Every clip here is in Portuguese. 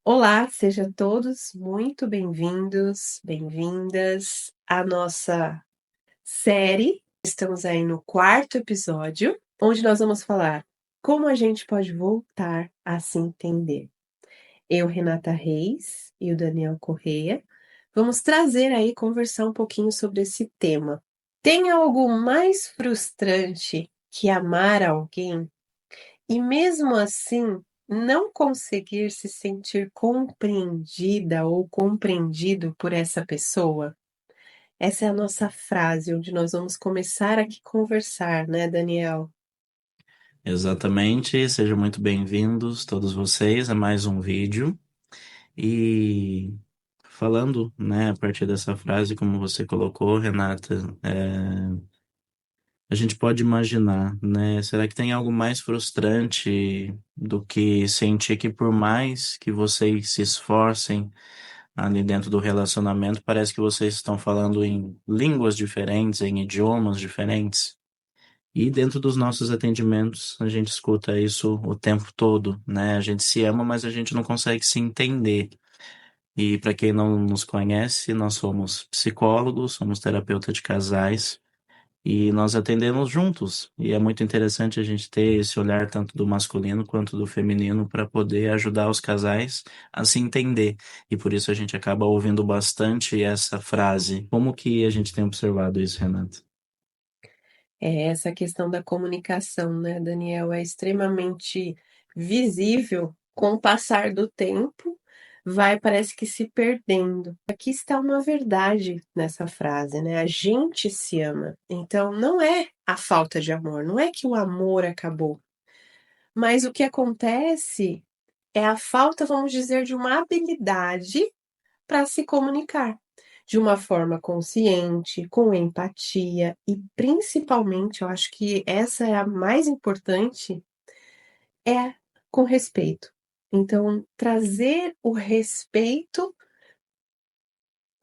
Olá, sejam todos muito bem-vindos, bem-vindas à nossa série. Estamos aí no quarto episódio, onde nós vamos falar como a gente pode voltar a se entender. Eu, Renata Reis, e o Daniel Correia, vamos trazer aí, conversar um pouquinho sobre esse tema. Tem algo mais frustrante que amar alguém e mesmo assim não conseguir se sentir compreendida ou compreendido por essa pessoa? Essa é a nossa frase onde nós vamos começar aqui conversar, né, Daniel? Exatamente, sejam muito bem-vindos todos vocês a mais um vídeo. E falando, né, a partir dessa frase, como você colocou, Renata, a gente pode imaginar, né, será que tem algo mais frustrante do que sentir que por mais que vocês se esforcem ali dentro do relacionamento, parece que vocês estão falando em línguas diferentes, em idiomas diferentes? E dentro dos nossos atendimentos, a gente escuta isso o tempo todo, né? A gente se ama, mas a gente não consegue se entender. E para quem não nos conhece, nós somos psicólogos, somos terapeutas de casais e nós atendemos juntos. E é muito interessante a gente ter esse olhar tanto do masculino quanto do feminino para poder ajudar os casais a se entender. E por isso a gente acaba ouvindo bastante essa frase. Como que a gente tem observado isso, Renato? É essa questão da comunicação, né, Daniel, é extremamente visível com o passar do tempo, parece que se perdendo. Aqui está uma verdade nessa frase, né? A gente se ama. Então não é a falta de amor, não é que o amor acabou, mas o que acontece é a falta, vamos dizer, de uma habilidade para se comunicar de uma forma consciente, com empatia e principalmente, eu acho que essa é a mais importante, é com respeito. Então, trazer o respeito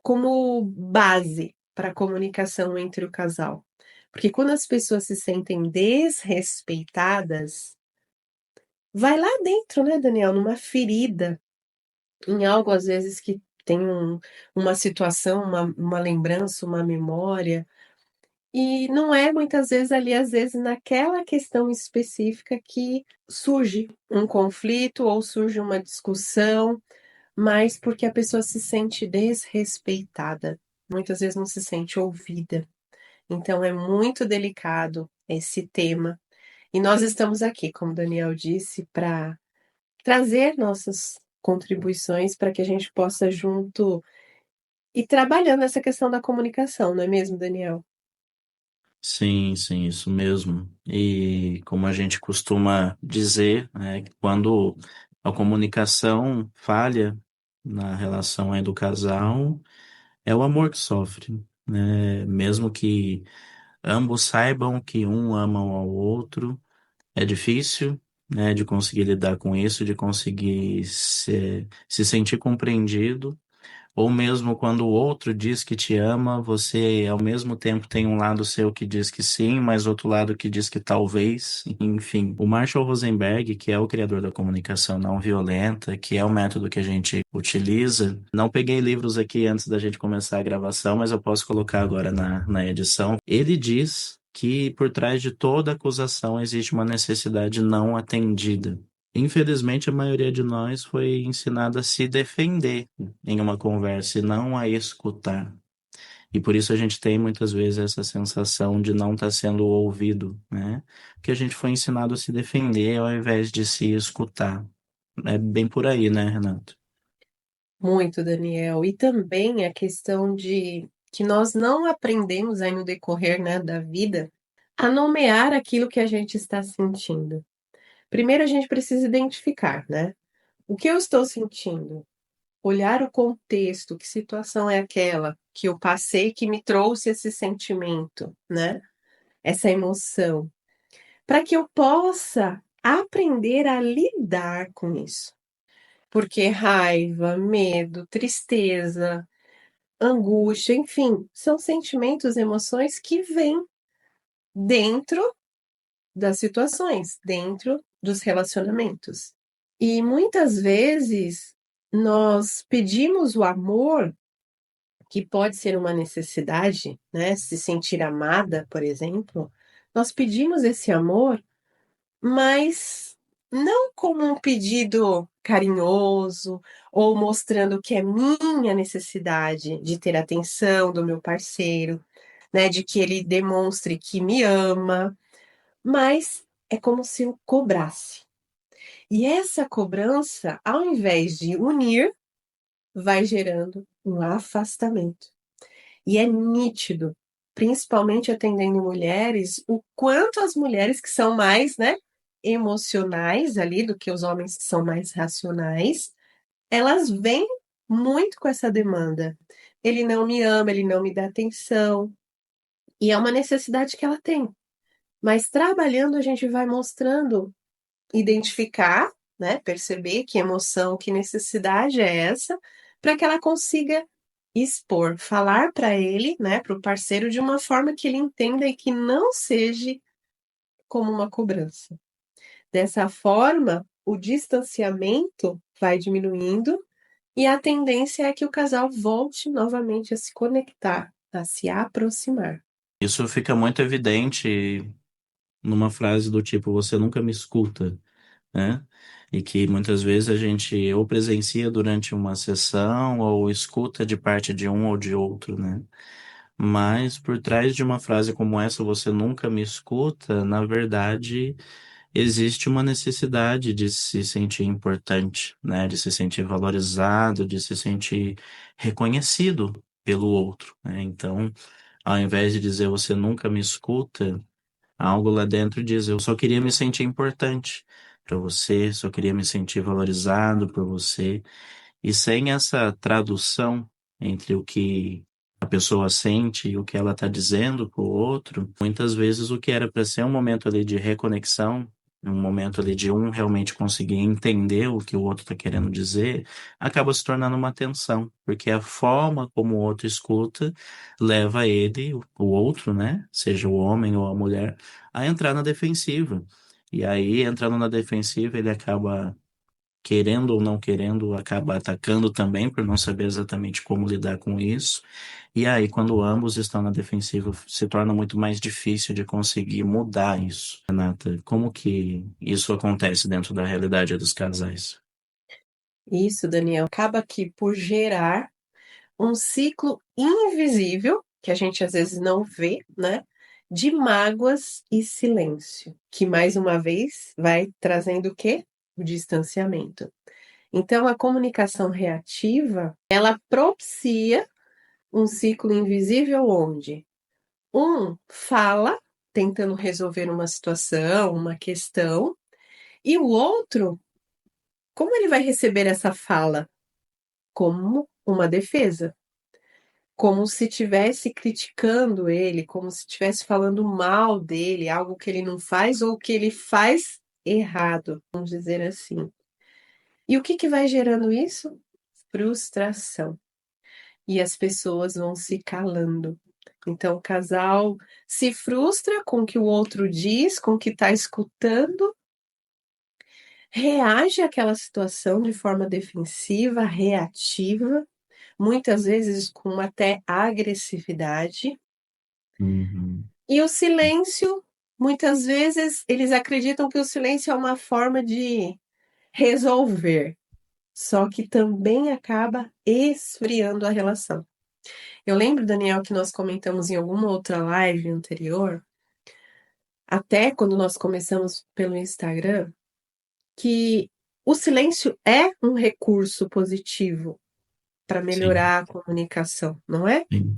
como base para a comunicação entre o casal. Porque quando as pessoas se sentem desrespeitadas, vai lá dentro, né, Daniel, numa ferida, em algo às vezes que tem uma situação, uma lembrança, uma memória, e não é muitas vezes ali, às vezes naquela questão específica que surge um conflito ou surge uma discussão, mas porque a pessoa se sente desrespeitada, muitas vezes não se sente ouvida. Então é muito delicado esse tema. E nós estamos aqui, como o Daniel disse, para trazer nossas contribuições para que a gente possa junto ir trabalhando essa questão da comunicação, não é mesmo, Daniel? Sim, sim, isso mesmo. E como a gente costuma dizer, né, que quando a comunicação falha na relação aí do casal, é o amor que sofre, né? Mesmo que ambos saibam que um ama ao outro, é difícil, né, de conseguir lidar com isso, de conseguir se sentir compreendido. Ou mesmo quando o outro diz que te ama, você ao mesmo tempo tem um lado seu que diz que sim, mas outro lado que diz que talvez. Enfim, o Marshall Rosenberg, que é o criador da comunicação não violenta, que é o método que a gente utiliza, não peguei livros aqui antes da gente começar a gravação, mas eu posso colocar agora na edição. Ele diz que por trás de toda acusação existe uma necessidade não atendida. Infelizmente, a maioria de nós foi ensinada a se defender em uma conversa e não a escutar. E por isso a gente tem muitas vezes essa sensação de não estar sendo ouvido, né? Porque a gente foi ensinado a se defender ao invés de se escutar. É bem por aí, né, Renato? Muito, Daniel. E também a questão de que nós não aprendemos aí no decorrer, né, da vida a nomear aquilo que a gente está sentindo. Primeiro a gente precisa identificar, né? O que eu estou sentindo? Olhar o contexto, que situação é aquela que eu passei que me trouxe esse sentimento, né? Essa emoção, para que eu possa aprender a lidar com isso. Porque raiva, medo, tristeza, angústia, enfim, são sentimentos, emoções que vêm dentro das situações, dentro dos relacionamentos. E muitas vezes nós pedimos o amor, que pode ser uma necessidade, né, se sentir amada, por exemplo, nós pedimos esse amor, mas não como um pedido carinhoso ou mostrando que é minha necessidade de ter atenção do meu parceiro, né, de que ele demonstre que me ama, mas é como se eu cobrasse. E essa cobrança, ao invés de unir, vai gerando um afastamento. E é nítido, principalmente atendendo mulheres, o quanto as mulheres que são mais, né, emocionais ali do que os homens que são mais racionais, elas vêm muito com essa demanda. Ele não me ama, ele não me dá atenção, e é uma necessidade que ela tem. Mas trabalhando, a gente vai mostrando, identificar, né, perceber que emoção, que necessidade é essa, para que ela consiga expor, falar para ele, né, para o parceiro de uma forma que ele entenda e que não seja como uma cobrança. Dessa forma, o distanciamento vai diminuindo e a tendência é que o casal volte novamente a se conectar, a se aproximar. Isso fica muito evidente numa frase do tipo, você nunca me escuta, né? E que muitas vezes a gente ou presencia durante uma sessão ou escuta de parte de um ou de outro, né? Mas por trás de uma frase como essa, você nunca me escuta, na verdade, existe uma necessidade de se sentir importante, né? De se sentir valorizado, de se sentir reconhecido pelo outro, né? Então, ao invés de dizer você nunca me escuta, algo lá dentro diz eu só queria me sentir importante para você, só queria me sentir valorizado por você. E sem essa tradução entre o que a pessoa sente e o que ela está dizendo para o outro, muitas vezes o que era para ser um momento ali de reconexão, um momento ali de um realmente conseguir entender o que o outro está querendo dizer, acaba se tornando uma tensão, porque a forma como o outro escuta leva ele, o outro, né, seja o homem ou a mulher, a entrar na defensiva. E aí, entrando na defensiva, ele acaba querendo ou não querendo, acaba atacando também por não saber exatamente como lidar com isso. E aí, quando ambos estão na defensiva, se torna muito mais difícil de conseguir mudar isso. Renata, como que isso acontece dentro da realidade dos casais? Isso, Daniel, acaba que por gerar um ciclo invisível, que a gente às vezes não vê, né? De mágoas e silêncio, que mais uma vez vai trazendo o quê? O distanciamento. Então, a comunicação reativa, ela propicia um ciclo invisível onde um fala, tentando resolver uma situação, uma questão, e o outro, como ele vai receber essa fala? Como uma defesa. Como se estivesse criticando ele, como se estivesse falando mal dele, algo que ele não faz ou que ele faz errado, vamos dizer assim. E o que que vai gerando isso? Frustração. E as pessoas vão se calando. Então, o casal se frustra com o que o outro diz, com o que está escutando, reage àquela situação de forma defensiva, reativa, muitas vezes com até agressividade. Uhum. E o silêncio, muitas vezes, eles acreditam que o silêncio é uma forma de resolver, só que também acaba esfriando a relação. Eu lembro, Daniel, que nós comentamos em alguma outra live anterior, até quando nós começamos pelo Instagram, que o silêncio é um recurso positivo para Sim, melhorar a comunicação, não é? sim.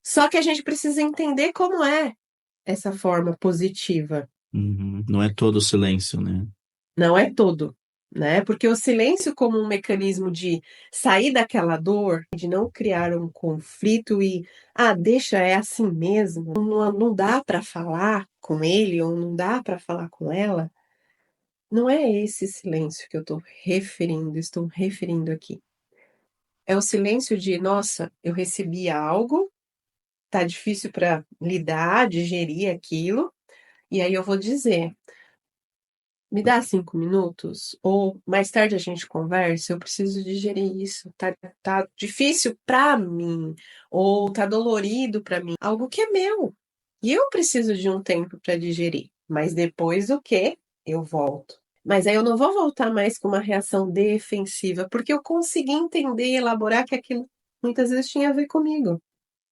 Só que a gente precisa entender como é essa forma positiva. Uhum. Não é todo silêncio, né? Não é todo, né? Porque o silêncio como um mecanismo de sair daquela dor, de não criar um conflito e, deixa, é assim mesmo, não dá para falar com ele ou não dá para falar com ela, não é esse silêncio que eu estou referindo aqui. É o silêncio de, nossa, eu recebi algo, tá difícil para lidar, digerir aquilo, e aí eu vou dizer, Me dá 5 minutos? Ou mais tarde a gente conversa, eu preciso digerir isso, tá difícil pra mim, ou tá dolorido pra mim, algo que é meu. E eu preciso de um tempo para digerir, mas depois o quê? Eu volto. Mas aí eu não vou voltar mais com uma reação defensiva, porque eu consegui entender e elaborar que aquilo muitas vezes tinha a ver comigo.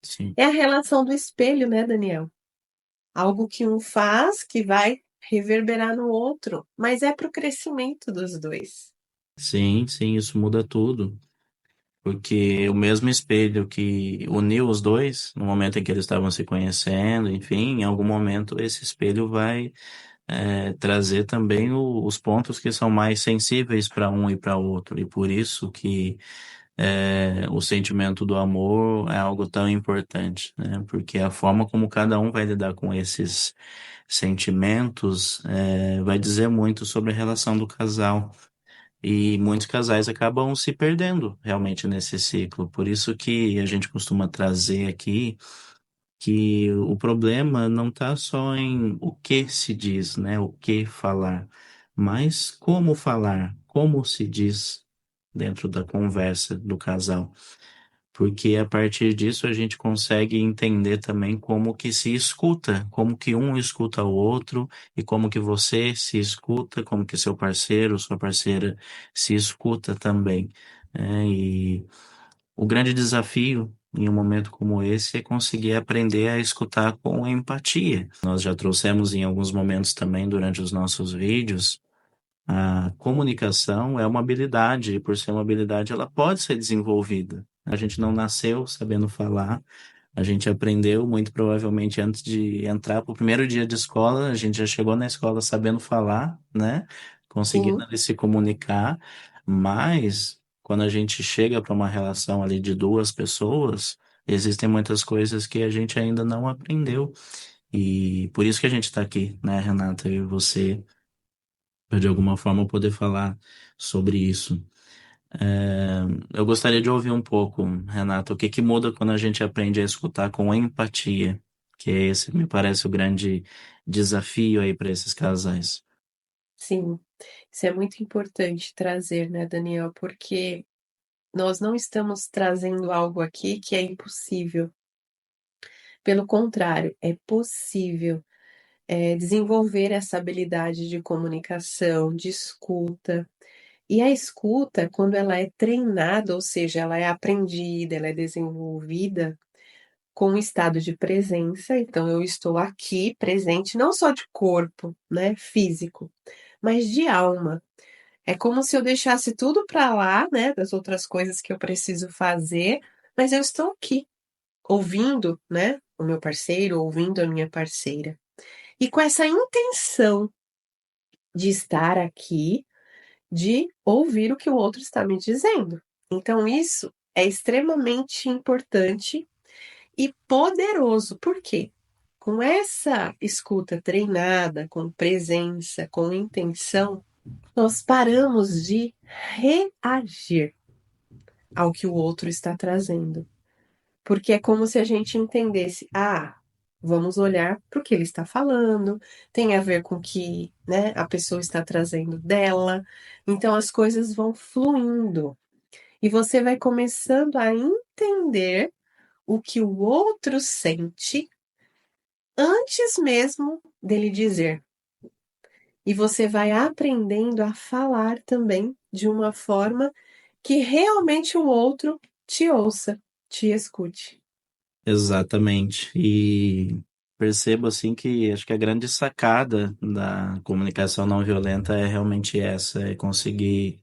Sim. É a relação do espelho, né, Daniel? Algo que um faz que vai reverberar no outro, mas é para o crescimento dos dois. Sim, sim, isso muda tudo. Porque o mesmo espelho que uniu os dois, no momento em que eles estavam se conhecendo, enfim, em algum momento esse espelho vai trazer também os pontos que são mais sensíveis para um e para outro. E por isso que o sentimento do amor é algo tão importante, né? Porque a forma como cada um vai lidar com esses sentimentos vai dizer muito sobre a relação do casal. E muitos casais acabam se perdendo realmente nesse ciclo. Por isso que a gente costuma trazer aqui que o problema não está só em o que se diz, né? O que falar, mas como falar, como se diz dentro da conversa do casal. Porque a partir disso a gente consegue entender também como que se escuta, como que um escuta o outro e como que você se escuta, como que seu parceiro, sua parceira se escuta também. E o grande desafio em um momento como esse é conseguir aprender a escutar com empatia. Nós já trouxemos em alguns momentos também durante os nossos vídeos. A comunicação é uma habilidade, e por ser uma habilidade, ela pode ser desenvolvida. A gente não nasceu sabendo falar, a gente aprendeu muito provavelmente antes de entrar para o primeiro dia de escola, a gente já chegou na escola sabendo falar, né? Conseguindo Sim, ali se comunicar, mas quando a gente chega para uma relação ali de duas pessoas, existem muitas coisas que a gente ainda não aprendeu. E por isso que a gente está aqui, né, Renata, eu e você para de alguma forma poder falar sobre isso. É, eu gostaria de ouvir um pouco, Renata, o que que muda quando a gente aprende a escutar com empatia, que esse me parece o grande desafio aí para esses casais. sim. Isso é muito importante trazer, né, Daniel? Porque nós não estamos trazendo algo aqui que é impossível. Pelo contrário, é possível, desenvolver essa habilidade de comunicação, de escuta. E a escuta, quando ela é treinada, ou seja, ela é aprendida, ela é desenvolvida com um estado de presença, então eu estou aqui presente, não só de corpo, né, físico, mas de alma. É como se eu deixasse tudo para lá, né, das outras coisas que eu preciso fazer, mas eu estou aqui, ouvindo, né, o meu parceiro, ouvindo a minha parceira. E com essa intenção de estar aqui, de ouvir o que o outro está me dizendo. Então, isso é extremamente importante e poderoso. Por quê? Com essa escuta treinada, com presença, com intenção, nós paramos de reagir ao que o outro está trazendo. Porque é como se a gente entendesse: ah, vamos olhar para o que ele está falando, tem a ver com o que, né, a pessoa está trazendo dela. Então as coisas vão fluindo e você vai começando a entender o que o outro sente antes mesmo dele dizer. E você vai aprendendo a falar também de uma forma que realmente o outro te ouça, te escute. Exatamente. E percebo assim que acho que a grande sacada da comunicação não violenta é realmente essa, é conseguir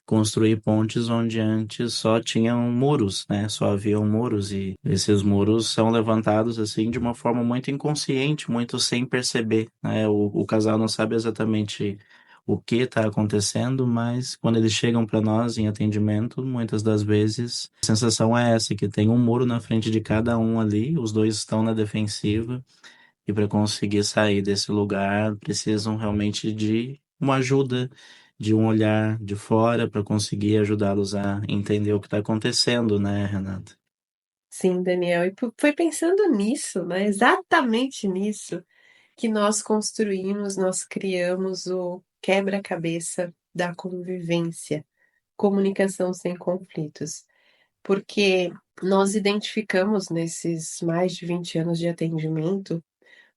construir pontes onde antes só tinham muros, né? Só haviam muros e esses muros são levantados assim de uma forma muito inconsciente, muito sem perceber, né? O casal não sabe exatamente o que está acontecendo, mas quando eles chegam para nós em atendimento, muitas das vezes a sensação é essa, que tem um muro na frente de cada um ali, os dois estão na defensiva e para conseguir sair desse lugar, precisam realmente de uma ajuda, de um olhar de fora para conseguir ajudá-los a entender o que está acontecendo, né, Renata? Sim, Daniel, e foi pensando nisso, né, exatamente nisso, que nós construímos, nós criamos o quebra-cabeça da convivência, comunicação sem conflitos. Porque nós identificamos nesses mais de 20 anos de atendimento,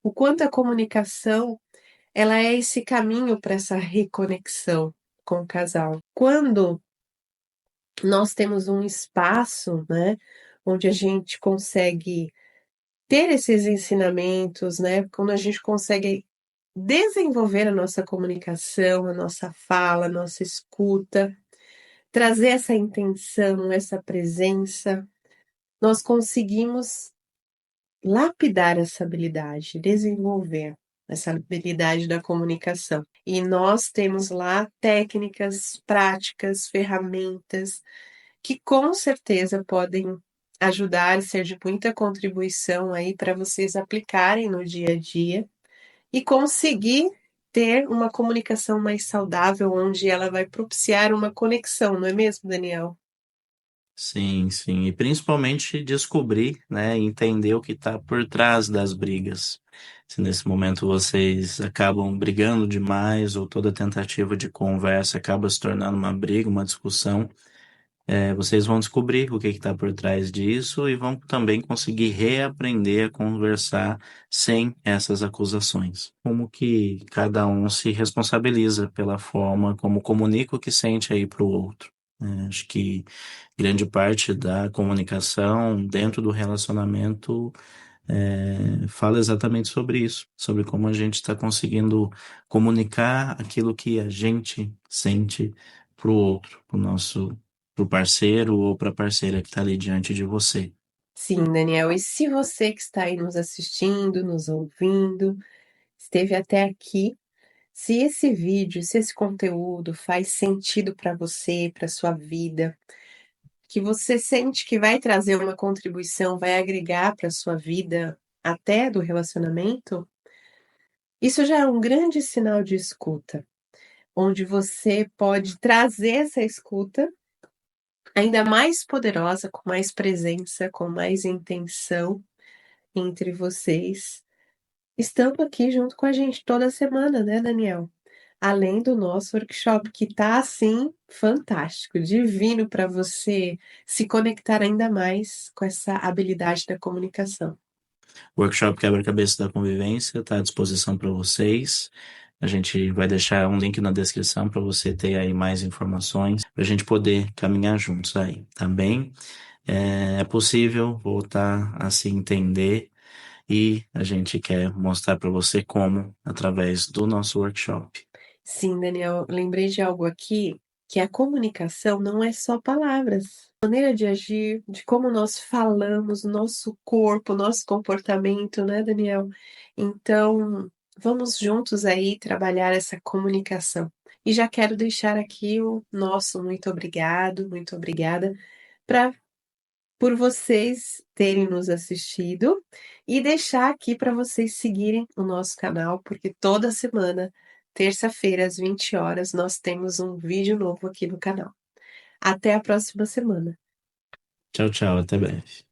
o quanto a comunicação, ela é esse caminho para essa reconexão com o casal. Quando nós temos um espaço, né, onde a gente consegue ter esses ensinamentos, né, quando a gente consegue desenvolver a nossa comunicação, a nossa fala, a nossa escuta, trazer essa intenção, essa presença, nós conseguimos lapidar essa habilidade, desenvolver essa habilidade da comunicação. E nós temos lá técnicas, práticas, ferramentas que com certeza podem ajudar e ser de muita contribuição aí para vocês aplicarem no dia a dia e conseguir ter uma comunicação mais saudável, onde ela vai propiciar uma conexão, não é mesmo, Daniel? Sim, sim. E principalmente descobrir, né, entender o que está por trás das brigas. Se nesse momento vocês acabam brigando demais ou toda tentativa de conversa acaba se tornando uma briga, uma discussão, vocês vão descobrir o que está por trás disso e vão também conseguir reaprender a conversar sem essas acusações. Como que cada um se responsabiliza pela forma como comunica o que sente aí para o outro. Acho que grande parte da comunicação dentro do relacionamento fala exatamente sobre isso, sobre como a gente está conseguindo comunicar aquilo que a gente sente para o outro, para o parceiro ou para a parceira que está ali diante de você. Sim, Daniel. E se você que está aí nos assistindo, nos ouvindo, esteve até aqui, se esse vídeo, se esse conteúdo faz sentido para você, para sua vida, que você sente que vai trazer uma contribuição, vai agregar para sua vida até do relacionamento, isso já é um grande sinal de escuta, onde você pode trazer essa escuta ainda mais poderosa, com mais presença, com mais intenção entre vocês, estando aqui junto com a gente toda semana, né, Daniel? Além do nosso workshop, que tá assim fantástico, divino para você se conectar ainda mais com essa habilidade da comunicação. O workshop Quebra-Cabeça da Convivência está à disposição para vocês. A gente vai deixar um link na descrição para você ter aí mais informações, para a gente poder caminhar juntos aí, tá bem? É possível voltar a se entender e a gente quer mostrar para você como através do nosso workshop. Sim, Daniel, lembrei de algo aqui, que a comunicação não é só palavras. A maneira de agir, de como nós falamos, nosso corpo, nosso comportamento, né, Daniel? Então, vamos juntos aí trabalhar essa comunicação. E já quero deixar aqui o nosso muito obrigado, muito obrigada pra, por vocês terem nos assistido e deixar aqui para vocês seguirem o nosso canal, porque toda semana, terça-feira, às 20 horas, nós temos um vídeo novo aqui no canal. Até a próxima semana. Tchau, tchau, até breve.